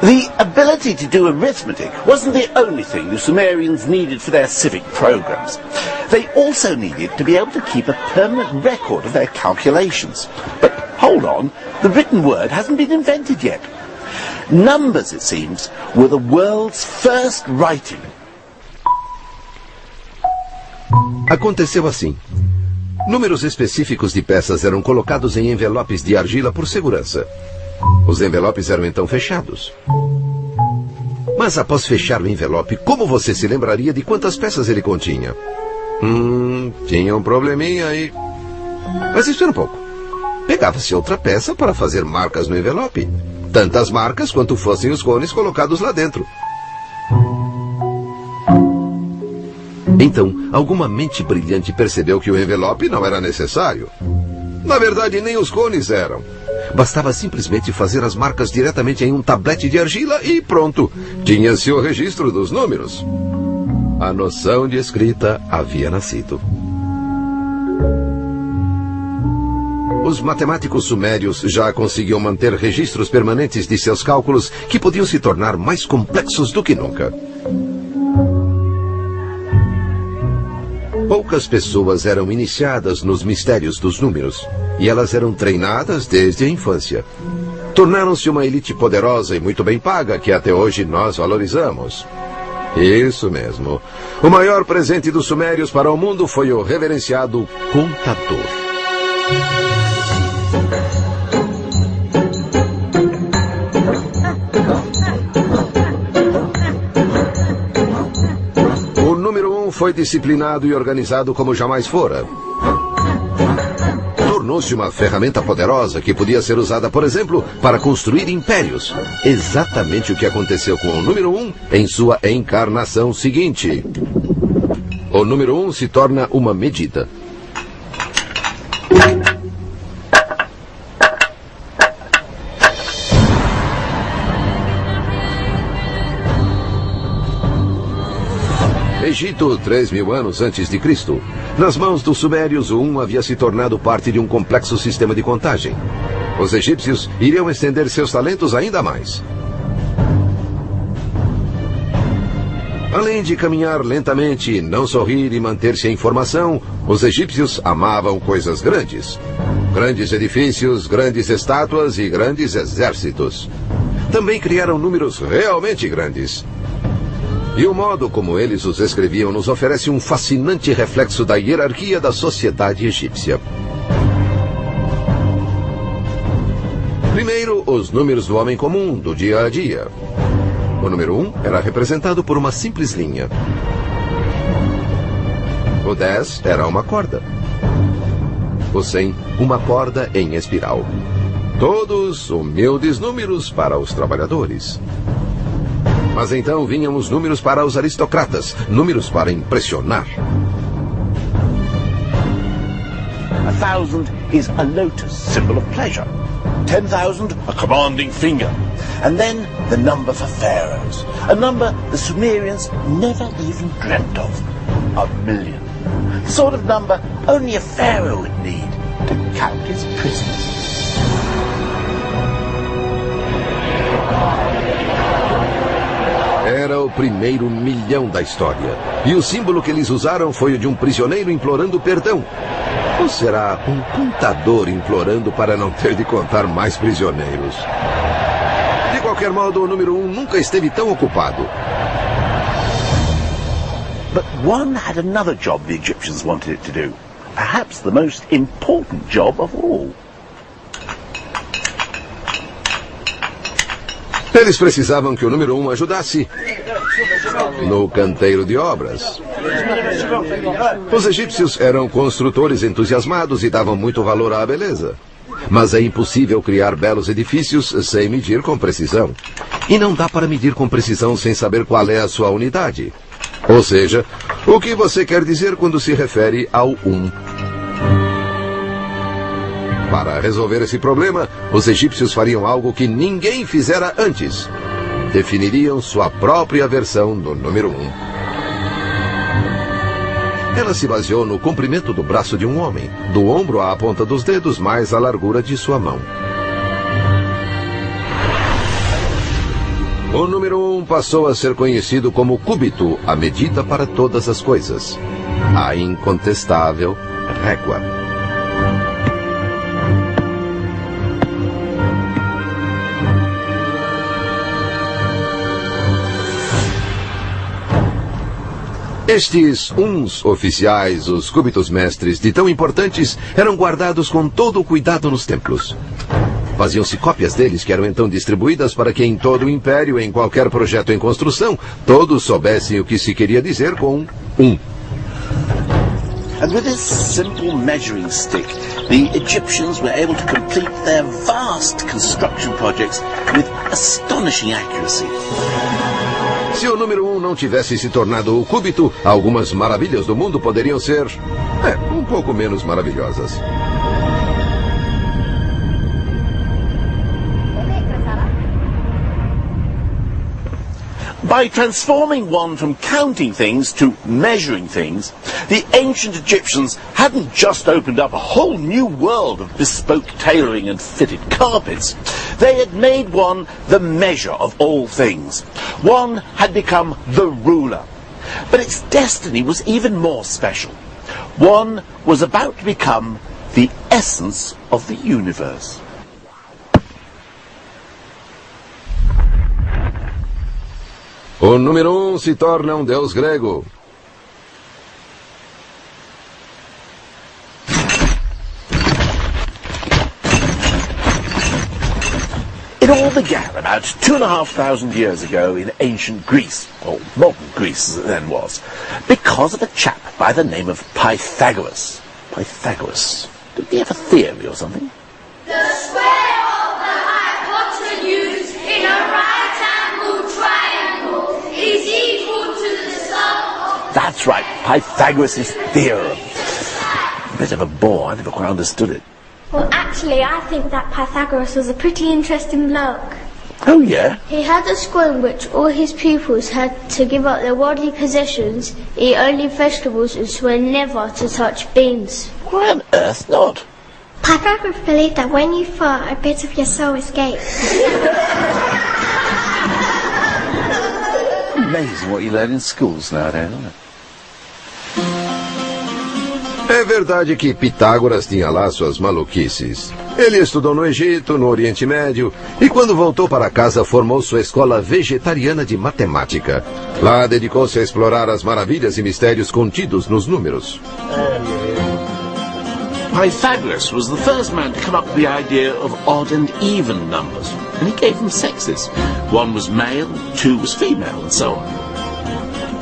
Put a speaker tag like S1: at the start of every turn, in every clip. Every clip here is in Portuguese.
S1: The ability to do arithmetic wasn't the only thing the Sumerians needed for their civic programs. They also needed to be able to keep a permanent record of their calculations. But hold on, the written word hasn't been invented yet. Numbers, it seems, were the world's first writing.
S2: Aconteceu assim. Números específicos de peças eram colocados em envelopes de argila por segurança. Os envelopes eram então fechados. Mas após fechar o envelope, como você se lembraria de quantas peças ele continha? Tinha um probleminha aí. Mas espera um pouco. Pegava-se outra peça para fazer marcas no envelope. Tantas marcas quanto fossem os cones colocados lá dentro. Então, alguma mente brilhante percebeu que o envelope não era necessário. Na verdade, nem os cones eram. Bastava simplesmente fazer as marcas diretamente em um tablete de argila e pronto. Tinha-se o registro dos números. A noção de escrita havia nascido. Os matemáticos sumérios já conseguiam manter registros permanentes de seus cálculos que podiam se tornar mais complexos do que nunca. Poucas pessoas eram iniciadas nos mistérios dos números, e elas eram treinadas desde a infância. Tornaram-se uma elite poderosa e muito bem paga que até hoje nós valorizamos. Isso mesmo. O maior presente dos sumérios para o mundo foi o reverenciado contador. O número 1 foi disciplinado e organizado como jamais fora. Tornou-se uma ferramenta poderosa que podia ser usada, por exemplo, para construir impérios. Exatamente o que aconteceu com o número 1 em sua encarnação seguinte. O número 1 se torna uma medida. Egito, 3.000 anos antes de Cristo. Nas mãos dos sumérios, o 1 havia se tornado parte de um complexo sistema de contagem. Os egípcios iriam estender seus talentos ainda mais. Além de caminhar lentamente, não sorrir e manter-se em formação, os egípcios amavam coisas grandes. Grandes edifícios, grandes estátuas e grandes exércitos. Também criaram números realmente grandes. E o modo como eles os escreviam nos oferece um fascinante reflexo da hierarquia da sociedade egípcia. Primeiro, os números do homem comum, do dia a dia. O número 1 era representado por uma simples linha. O 10 era uma corda. O 100, uma corda em espiral. Todos humildes números para os trabalhadores. Mas então vinham os números para os aristocratas, números para impressionar.
S1: 1,000 is a lotus, symbol of pleasure. 10,000, a commanding finger. And then the number for pharaohs, a number the Sumerians never even dreamt of. 1,000,000. The sort of number only a pharaoh would need to count his prisoners.
S2: Era o primeiro 1.000.000 da história. E o símbolo que eles usaram foi o de um prisioneiro implorando perdão. Ou será um contador implorando para não ter de contar mais prisioneiros? De qualquer modo, o número 1 nunca esteve tão ocupado.
S1: But one had another job the Egyptians wanted it to do. Perhaps the most important job of all.
S2: Eles precisavam que o número 1 ajudasse no canteiro de obras. Os egípcios eram construtores entusiasmados e davam muito valor à beleza. Mas é impossível criar belos edifícios sem medir com precisão. E não dá para medir com precisão sem saber qual é a sua unidade. Ou seja, o que você quer dizer quando se refere ao 1. Para resolver esse problema, os egípcios fariam algo que ninguém fizera antes. Definiriam sua própria versão do número 1. Ela se baseou no comprimento do braço de um homem, do ombro à ponta dos dedos mais a largura de sua mão. O número 1 passou a ser conhecido como cúbito, a medida para todas as coisas. A incontestável régua. Estes uns oficiais, os cúbitos mestres, de tão importantes, eram guardados com todo o cuidado nos templos. Faziam-se cópias deles que eram então distribuídas para que em todo o império, em qualquer projeto em construção, todos soubessem o que se queria dizer com um.
S1: And with this simple measuring stick, the Egyptians were able to complete their vast construction projects with astonishing accuracy.
S2: Se o número 1 não tivesse se tornado o cúbito, algumas maravilhas do mundo poderiam ser, um pouco menos maravilhosas.
S1: By transforming one from counting things to measuring things, the ancient Egyptians hadn't just opened up a whole new world of bespoke tailoring and fitted carpets. They had made one the measure of all things. One had become the ruler. But its destiny was even more special. One was about to become the essence of the universe.
S2: O número 1 se torna deus grego.
S1: It all began about 2,500 years ago in ancient Greece, or modern Greece as it then was, because of a chap by the name of Pythagoras. Pythagoras. Did he have a theory or something?
S3: The square of the hypotenuse in a right-angled triangle is equal to the sum of...
S1: That's right, Pythagoras' theorem. A bit of a bore, I never quite understood it.
S4: Well, actually, I think that Pythagoras was a pretty interesting bloke.
S1: Oh, yeah?
S4: He had a school in which all his pupils had to give up their worldly possessions, eat only vegetables, and swear never to touch beans.
S1: Why on earth not?
S4: Pythagoras believed that when you fart, a bit of your soul escapes.
S1: Amazing what you learn in schools nowadays, isn't it?
S2: É verdade que Pitágoras tinha lá suas maluquices. Ele estudou no Egito, no Oriente Médio, e quando voltou para casa formou sua escola vegetariana de matemática. Lá dedicou-se a explorar as maravilhas e mistérios contidos nos números.
S1: Pythagoras was the first man to come up with the idea of odd and even numbers, and he gave them sexes. One was male, two was female, and so on.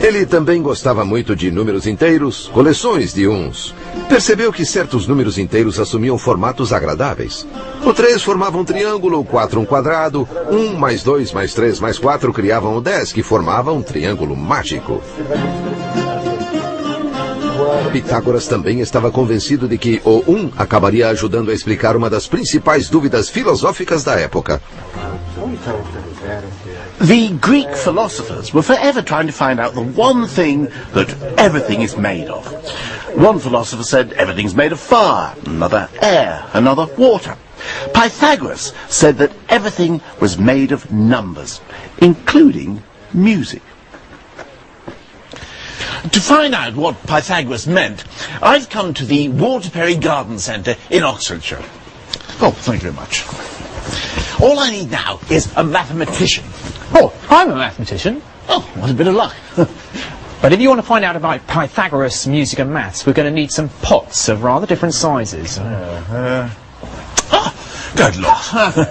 S2: Ele também gostava muito de números inteiros, coleções de uns. Percebeu que certos números inteiros assumiam formatos agradáveis. O 3 formava um triângulo, o 4 um quadrado, 1 mais 2 mais 3 mais 4 criavam o 10, que formava um triângulo mágico. Pitágoras também estava convencido de que o 1 acabaria ajudando a explicar uma das principais dúvidas filosóficas da época.
S1: The Greek philosophers were forever trying to find out the one thing that everything is made of. One philosopher said everything's made of fire, another air, another water. Pythagoras said that everything was made of numbers, including music. To find out what Pythagoras meant, I've come to the Waterbury Garden Centre in Oxfordshire. Oh, thank you very much. All I need now is a mathematician.
S5: Oh, I'm a mathematician.
S1: Oh, what a bit of luck.
S5: But if you want to find out about Pythagoras, music and maths, we're going to need some pots of rather different sizes.
S1: Good Lord.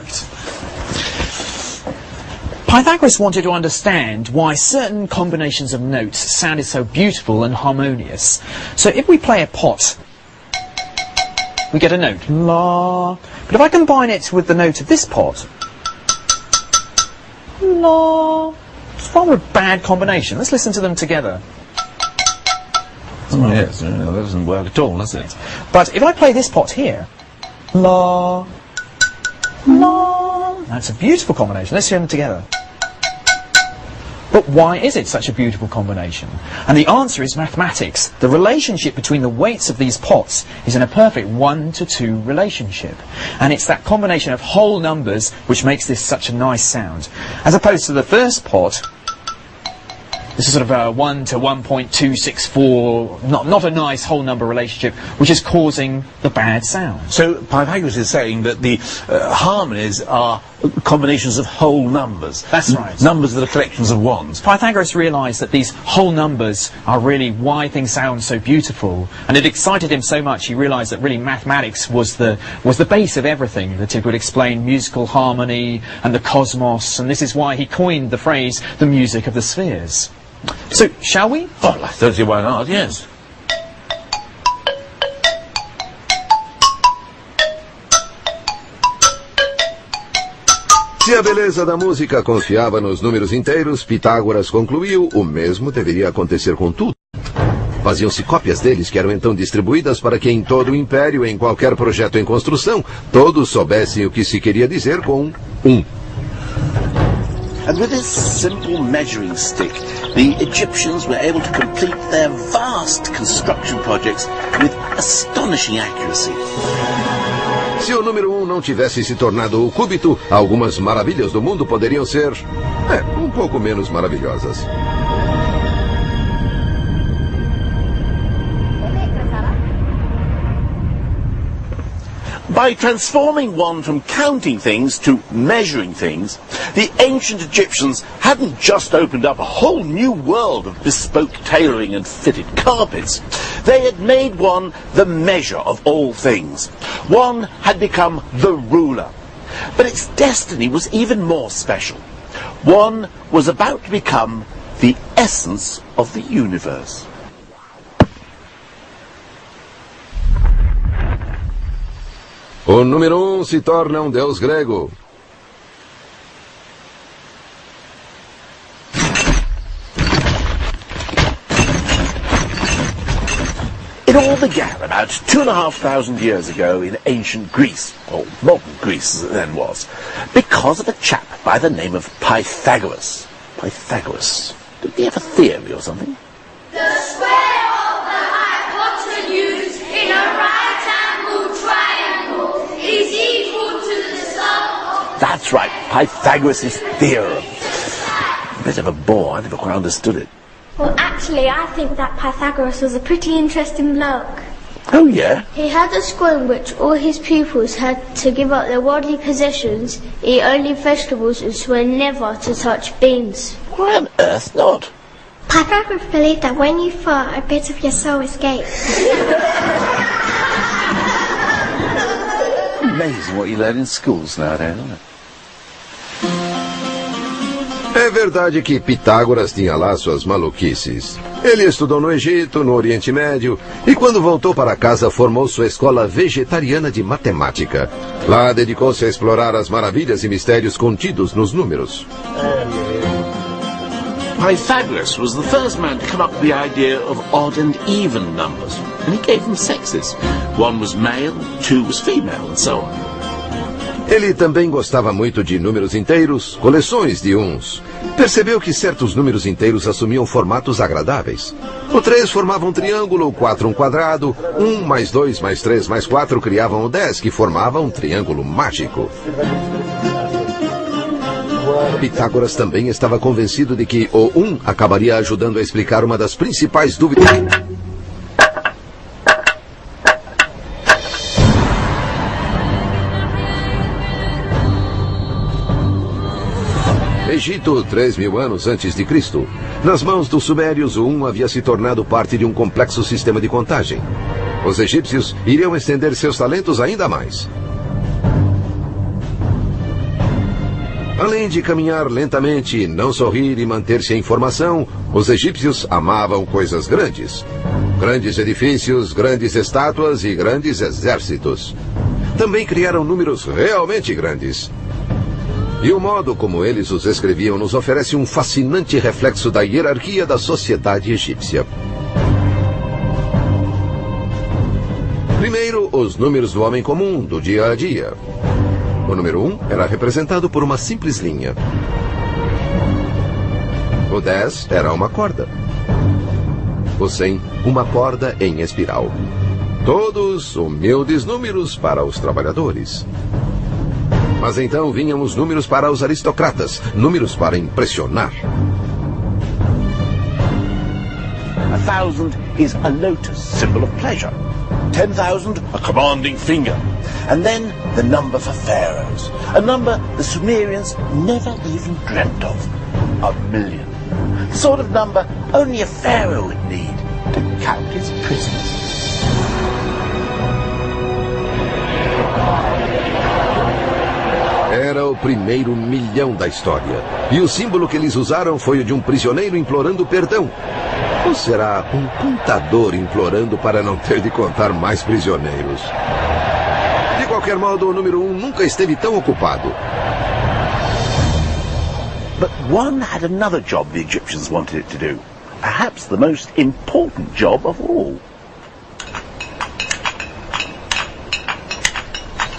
S5: Pythagoras wanted to understand why certain combinations of notes sounded so beautiful and harmonious. So if we play a pot, we get a note, la. But if I combine it with the note of this pot, la, it's rather a bad combination. Let's listen to them together.
S1: Oh, yes, that doesn't work at all, does it?
S5: But if I play this pot here, la, la, that's a beautiful combination. Let's hear them together. But why is it such a beautiful combination? And the answer is mathematics. The relationship between the weights of these pots is in a perfect 1-to-2 relationship. And it's that combination of whole numbers which makes this such a nice sound. As opposed to the first pot, this is sort of a 1 to 1.264, not a nice whole number relationship, which is causing the bad sound.
S1: So Pythagoras is saying that the harmonies are combinations of whole numbers.
S5: That's right.
S1: Numbers that are collections of ones.
S5: Pythagoras realised that these whole numbers are really why things sound so beautiful, and it excited him so much he realised that really mathematics was the base of everything, that it would explain musical harmony and the cosmos, and this is why he coined the phrase the music of the spheres. So, shall we?
S1: Oh, I don't see why not, yes.
S2: Se a beleza da música confiava nos números inteiros, Pitágoras concluiu, o mesmo deveria acontecer com tudo. Faziam-se cópias deles que eram então distribuídas para que em todo o império, em qualquer projeto em construção, todos soubessem o que se queria dizer com
S1: And with this simple measuring stick, the Egyptians were able to complete their vast construction projects with astonishing accuracy.
S2: Se o número 1 não tivesse se tornado o cúbito, algumas maravilhas do mundo poderiam ser, um pouco menos maravilhosas.
S1: By transforming one from counting things to measuring things, the ancient Egyptians hadn't just opened up a whole new world of bespoke tailoring and fitted carpets. They had made one the measure of all things. One had become the ruler. But its destiny was even more special. One was about to become the essence of the universe.
S2: O número 1 se torna deus grego.
S1: It all began about 2,500 years ago in ancient Greece, or modern Greece as it then was, because of a chap by the name of Pythagoras. Pythagoras. Did he have a theory or something?
S3: The square of the hypotenuse in a right angle triangle is equal to the sum of...
S1: That's right, Pythagoras' theorem. A bit of a bore, I never quite understood it.
S4: Well, actually, I think that Pythagoras was a pretty interesting bloke.
S1: Oh, yeah?
S4: He had a school in which all his pupils had to give up their worldly possessions, eat only vegetables, and swear never to touch beans.
S1: Why on earth not?
S4: Pythagoras believed that when you fart, a bit of your soul escapes.
S1: Amazing what you learn in schools nowadays, isn't it?
S2: É verdade que Pitágoras tinha lá suas maluquices. Ele estudou no Egito, no Oriente Médio, e quando voltou para casa formou sua escola vegetariana de matemática. Lá dedicou-se a explorar as maravilhas e mistérios contidos nos números.
S1: Pythagoras was the first man to come up with the idea of odd and even numbers, and he gave them sexes. 1 was male, 2 was female, and so on.
S2: Ele também gostava muito de números inteiros, coleções de uns. Percebeu que certos números inteiros assumiam formatos agradáveis. O 3 formava um triângulo, o 4 um quadrado, 1 mais 2 mais 3 mais 4 criavam o 10, que formava um triângulo mágico. Pitágoras também estava convencido de que o 1 acabaria ajudando a explicar uma das principais dúvidas. Egito, 3.000 anos antes de Cristo. Nas mãos dos sumérios, o 1 havia se tornado parte de um complexo sistema de contagem. Os egípcios iriam estender seus talentos ainda mais. Além de caminhar lentamente, não sorrir e manter-se em formação, os egípcios amavam coisas grandes. Grandes edifícios, grandes estátuas e grandes exércitos. Também criaram números realmente grandes. E o modo como eles os escreviam nos oferece um fascinante reflexo da hierarquia da sociedade egípcia. Primeiro, os números do homem comum, do dia a dia. O número 1 era representado por uma simples linha. O 10 era uma corda. O 100, uma corda em espiral. Todos humildes números para os trabalhadores. Mas então vinham os números para os aristocratas, números para impressionar.
S1: 1,000 is a lotus, symbol of pleasure. 10,000, a commanding finger. And then the number for pharaohs, a number the Sumerians never even dreamt of. 1,000,000. The sort of number only a pharaoh would need to count his prisoners.
S2: Era o primeiro 1.000.000 da história. E o símbolo que eles usaram foi o de um prisioneiro implorando perdão. Ou será um contador implorando para não ter de contar mais prisioneiros? De qualquer modo, o número 1 nunca esteve tão ocupado.
S1: But one had another job the Egyptians wanted it to do. Perhaps the most important job of all.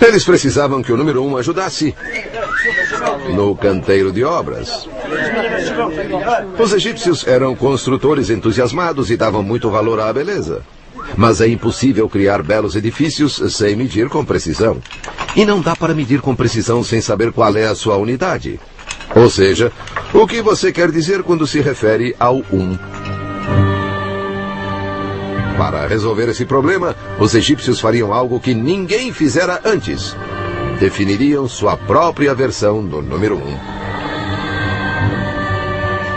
S2: Eles precisavam que o número 1 ajudasse no canteiro de obras. Os egípcios eram construtores entusiasmados e davam muito valor à beleza. Mas é impossível criar belos edifícios sem medir com precisão. E não dá para medir com precisão sem saber qual é a sua unidade. Ou seja, o que você quer dizer quando se refere ao 1? Para resolver esse problema, os egípcios fariam algo que ninguém fizera antes. Definiriam sua própria versão do número 1.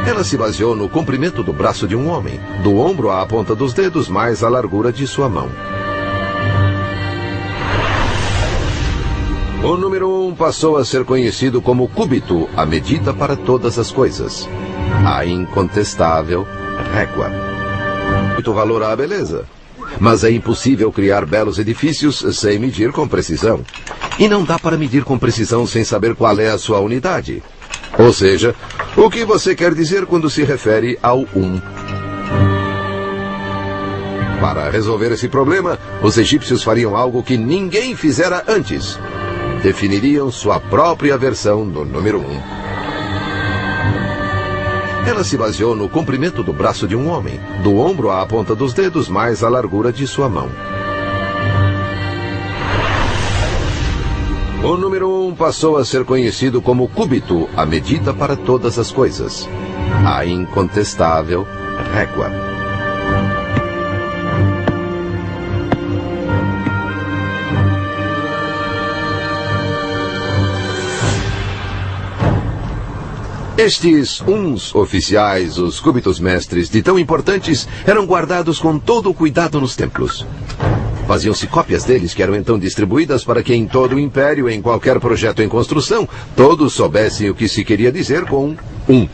S2: Ela se baseou no comprimento do braço de um homem, do ombro à ponta dos dedos mais a largura de sua mão. O número 1 passou a ser conhecido como cúbito, a medida para todas as coisas. A incontestável régua. Muito valor à beleza. Mas é impossível criar belos edifícios sem medir com precisão. E não dá para medir com precisão sem saber qual é a sua unidade. Ou seja, o que você quer dizer quando se refere ao 1? Para resolver esse problema, os egípcios fariam algo que ninguém fizera antes. Definiriam sua própria versão do número 1. Ela se baseou no comprimento do braço de um homem, do ombro à ponta dos dedos mais a largura de sua mão. O número 1 passou a ser conhecido como cúbito, a medida para todas as coisas. A incontestável régua. Estes uns oficiais, os cúbitos mestres, de tão importantes, eram guardados com todo o cuidado nos templos. Faziam-se cópias deles que eram então distribuídas para que em todo o império, em qualquer projeto em construção, todos soubessem o que se queria dizer com 1.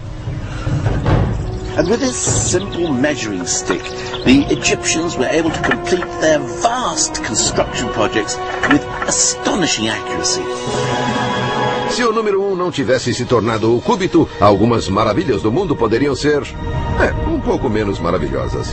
S1: And with this simple measuring stick, the Egyptians were able to complete their vast construction projects with astonishing accuracy.
S2: Se o número 1 não tivesse se tornado o cúbito, algumas maravilhas do mundo poderiam ser, um pouco menos maravilhosas.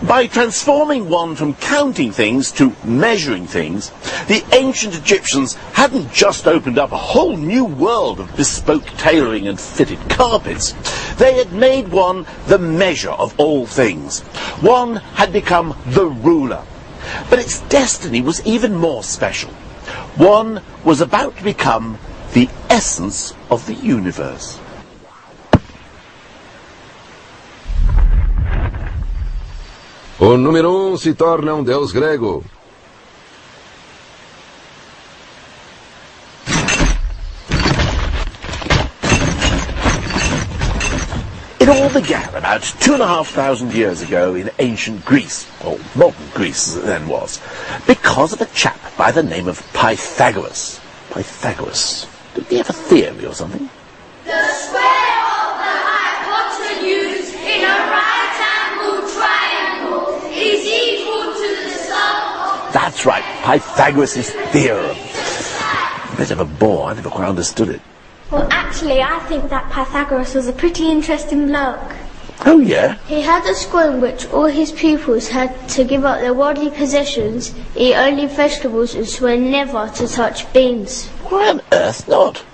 S1: By transforming one from counting things to measuring things, the ancient Egyptians hadn't just opened up a whole new world of bespoke tailoring and fitted carpets. They had made one the measure of all things. One had become the ruler. But its destiny was even more special. One was about to become the essence of the universe.
S2: O número 1 se torna deus grego.
S1: It all began about 2,500 years ago in ancient Greece, or modern Greece as it then was, because of a chap by the name of Pythagoras. Pythagoras. Did he have a theory or something?
S3: The square of the hypotenuse in a right angle triangle is equal to the sum of...
S1: That's right, Pythagoras' theorem. A bit of a bore, I never quite understood it.
S4: Well, actually, I think that Pythagoras was a pretty interesting bloke.
S1: Oh, yeah?
S4: He had a school in which all his pupils had to give up their worldly possessions, eat only vegetables, and swear never to touch beans.
S1: Why on earth not?